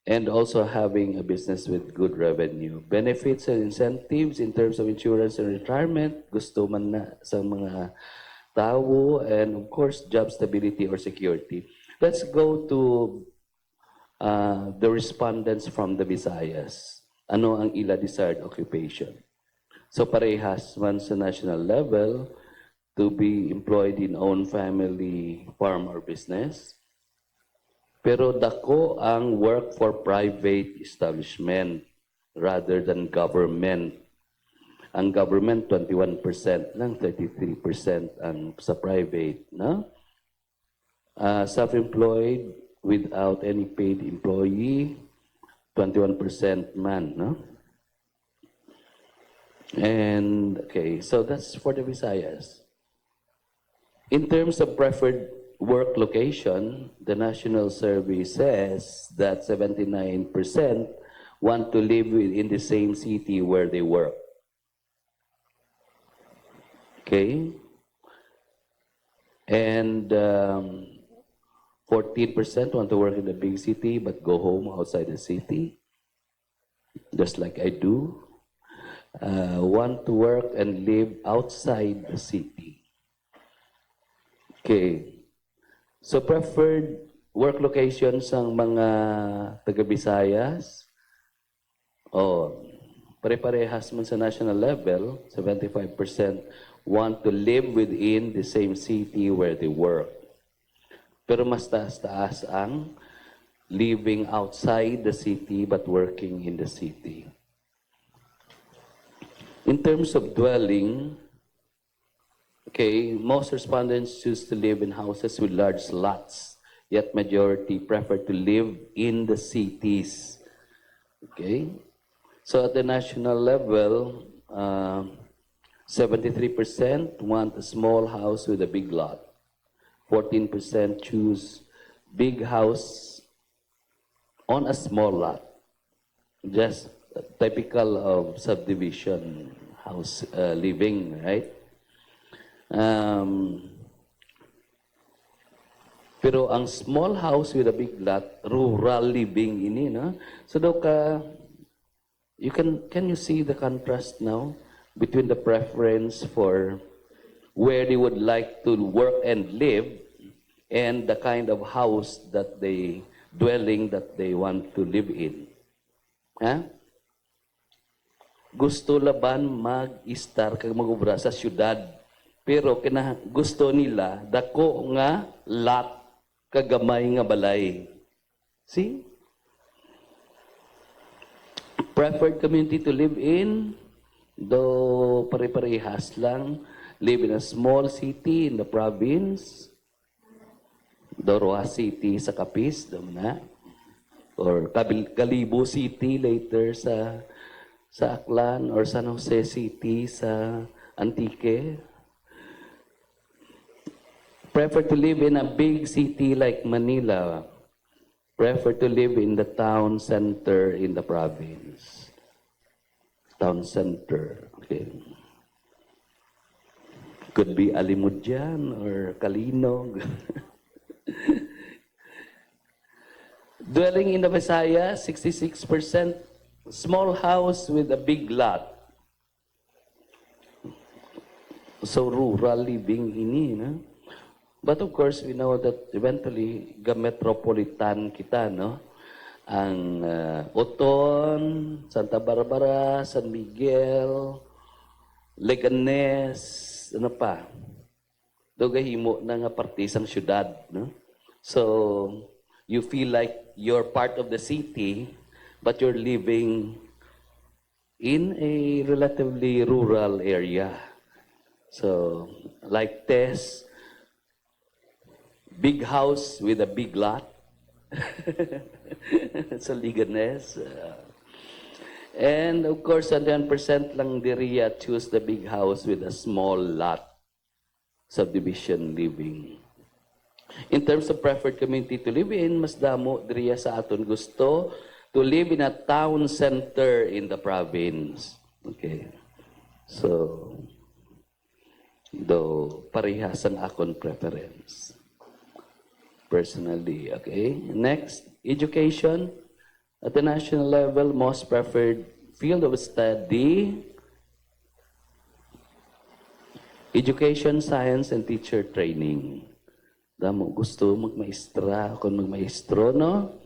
and also having a business with good revenue. Benefits and incentives in terms of insurance and retirement, gusto man na sa mga tao, and of course, job stability or security. Let's go to the respondents from the Visayas. Ano ang ila desired occupation? So parehas man sa national level, to be employed in own family farm or business. Pero dako ang work for private establishment rather than government. Ang government 21% lang, 33% ang sa private, no? Self-employed without any paid employee, 21% man, no? And okay, so that's for the Visayas. In terms of preferred work location, the national survey says that 79% want to live in the same city where they work. Okay? And 14% want to work in the big city but go home outside the city, just like I do. Want to work and live outside the city. Okay. So preferred work locations ng mga taga-Visayas, pare-parehas man sa national level, 75% want to live within the same city where they work. Pero mas taas-taas ang living outside the city but working in the city. In terms of dwelling, okay, most respondents choose to live in houses with large lots, yet majority prefer to live in the cities. Okay? So at the national level, 73% want a small house with a big lot. 14% choose big house on a small lot. Just typical of subdivision house living, right? Pero ang small house with a big lot, rural living ini, no? So daw can you see the contrast now between the preference for where they would like to work and live and the kind of house that dwelling that they want to live in? Ha? Gusto laban mag-star kag mag-ubra sa syudad. Pero gusto nila dako nga lot kagamay nga balay. See? Preferred community to live in, though pare-parehas lang, live in a small city in the province, Doroa City sa Capiz, na, or Calibo City later sa Aklan, or San Jose City sa Antique. Prefer to live in a big city like Manila. Prefer to live in the town center in the province. Town center. Okay. Could be Alimudyan or Kalinog. Dwelling in the Visayas, 66%. Small house with a big lot. So rural living ini, no? But of course, we know that eventually, metropolitan kita, no? Ang Oton, Santa Barbara, San Miguel, Leganes, ano pa? Dugahimo na nga partisang syudad, no? So, you feel like you're part of the city, but you're living in a relatively rural area. So, like Tess, big house with a big lot. Sa Liganes. And of course, 100% lang diriya choose the big house with a small lot. Subdivision living. In terms of preferred community to live in, mas damo diriya sa aton gusto to live in a town center in the province. Okay. So, though parehas ang akon preference. Personally, okay. Next, education. At the national level, most preferred field of study, education, science, and teacher training. Damo gusto magmaestra, kung magmaestro, no?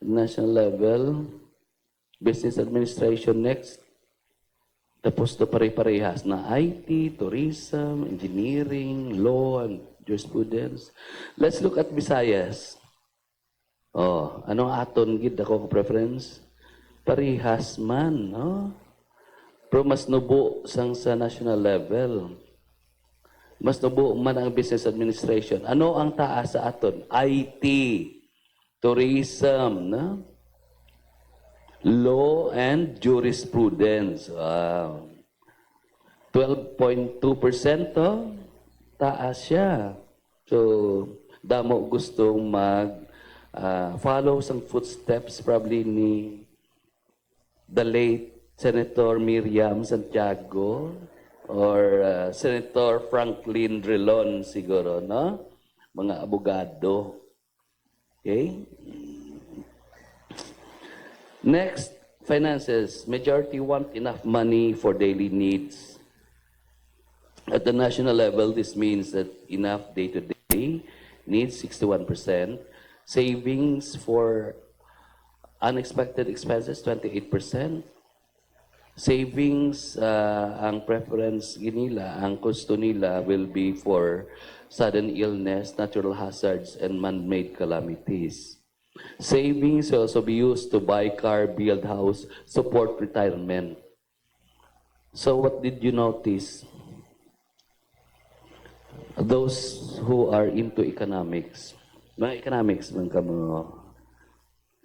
National level, business administration next. Tapos to pare-parehas na IT, tourism, engineering, law, and jurisprudence. Let's look at Visayas. Oh, anong aton gid ako preference? Parehas man, no? Pero mas nubo sang sa national level. Mas nubo man ang business administration. Ano ang taas sa aton? IT, tourism, no? Law and jurisprudence. Wow. 12.2% to. Taas siya. So, damo gustong follow some footsteps probably ni the late Senator Miriam Santiago or Senator Franklin Drilon siguro, no? Mga abogado. Okay? Next, finances. Majority want enough money for daily needs. At the national level, this means that enough day-to-day needs 61%. Savings for unexpected expenses, 28%. Savings, ang preference nila, ang gusto nila will be for sudden illness, natural hazards, and man-made calamities. Savings will also be used to buy car, build house, support retirement. So what did you notice? Those who are into economics, mga economics man ka mga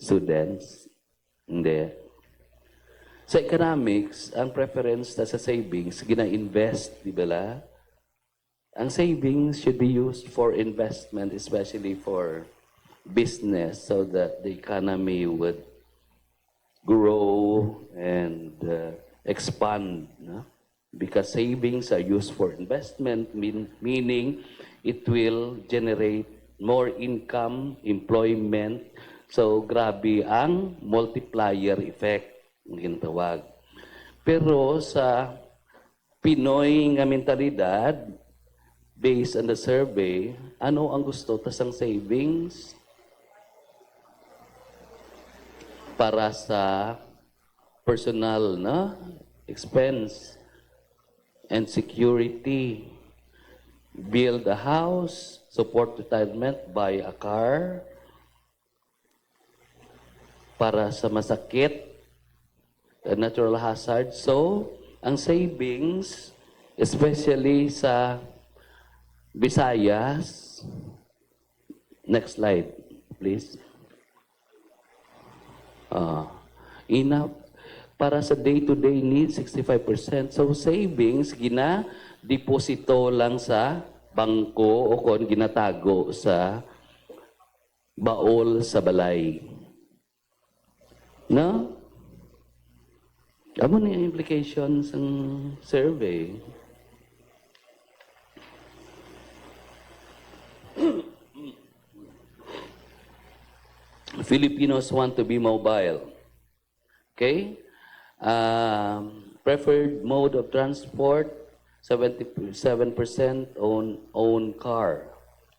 students, hindi. Sa economics, ang preference na sa savings, gina-invest, di ba la? Ang savings should be used for investment, especially for business, so that the economy would grow and expand. No? Because savings are used for investment, meaning it will generate more income, employment. So, grabe ang multiplier effect, ang ginatawag. Pero sa Pinoy nga mentalidad, based on the survey, ano ang gusto? Tas ang savings para sa personal na expense and security, build a house, support retirement, buy a car, para sa masakit, natural hazard. So, ang savings, especially sa Visayas, next slide, please. Enough para sa day-to-day needs, 65%. So, savings, gina-deposito lang sa bangko o kung ginatago sa baol sa balay. No? Ano na yung implications ng survey? Filipinos want to be mobile. Okay? Preferred mode of transport, 77% own car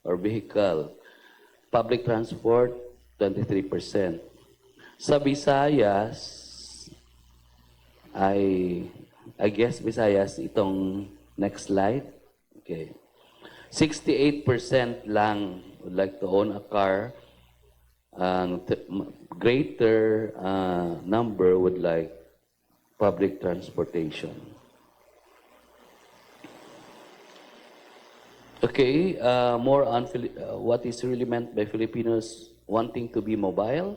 or vehicle. Public transport, 23%. Sa Visayas, I guess Visayas, itong next slide. Okay. 68% lang would like to own a car. Greater number would like public transportation. Okay, more on what is really meant by Filipinos wanting to be mobile.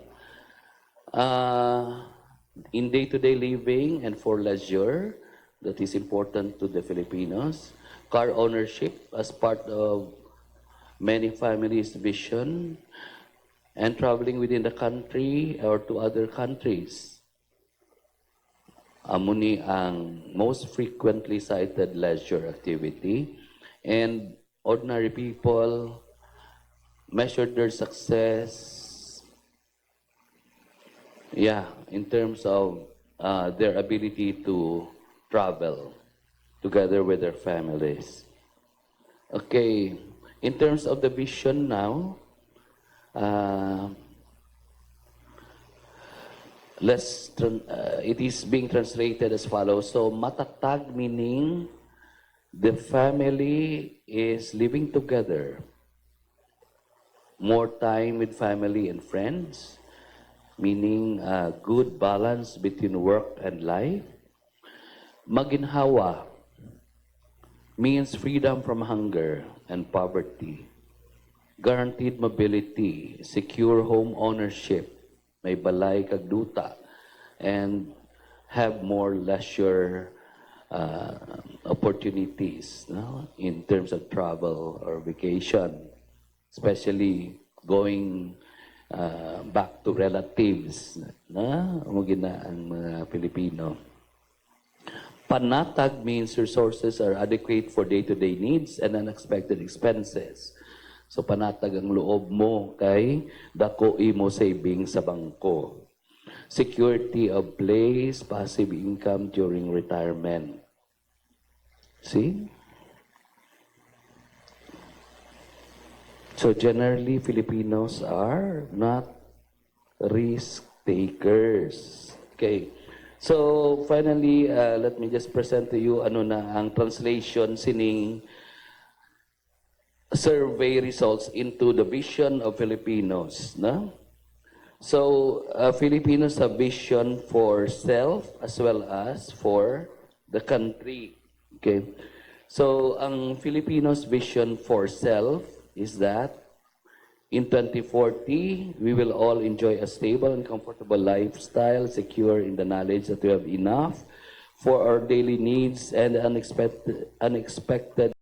In day-to-day living and for leisure, that is important to the Filipinos. Car ownership as part of many families' vision, and traveling within the country or to other countries. Amuni ang most frequently cited leisure activity, and ordinary people measure their success Yeah, in terms of their ability to travel together with their families. Okay, in terms of the vision now, uh, it is being translated as follows. So, matatag meaning the family is living together, more time with family and friends, meaning good balance between work and life. Maginhawa means freedom from hunger and poverty, guaranteed mobility, secure home ownership, may balay kag duta, and have more leisure uh, opportunities, no? In terms of travel or vacation, especially going back to relatives na umugina ang mga Pilipino. Panatag means resources are adequate for day-to-day needs and unexpected expenses. So panatag ang loob mo kay dako imo saving sa bangko. Security of place, passive income during retirement. See? So generally, Filipinos are not risk takers. Okay. So finally, let me just present to you ano na ang translation sining survey results into the vision of Filipinos. No? So Filipinos have vision for self as well as for the country. Okay. So ang Filipinos vision for self is that in 2040, we will all enjoy a stable and comfortable lifestyle, secure in the knowledge that we have enough for our daily needs and unexpected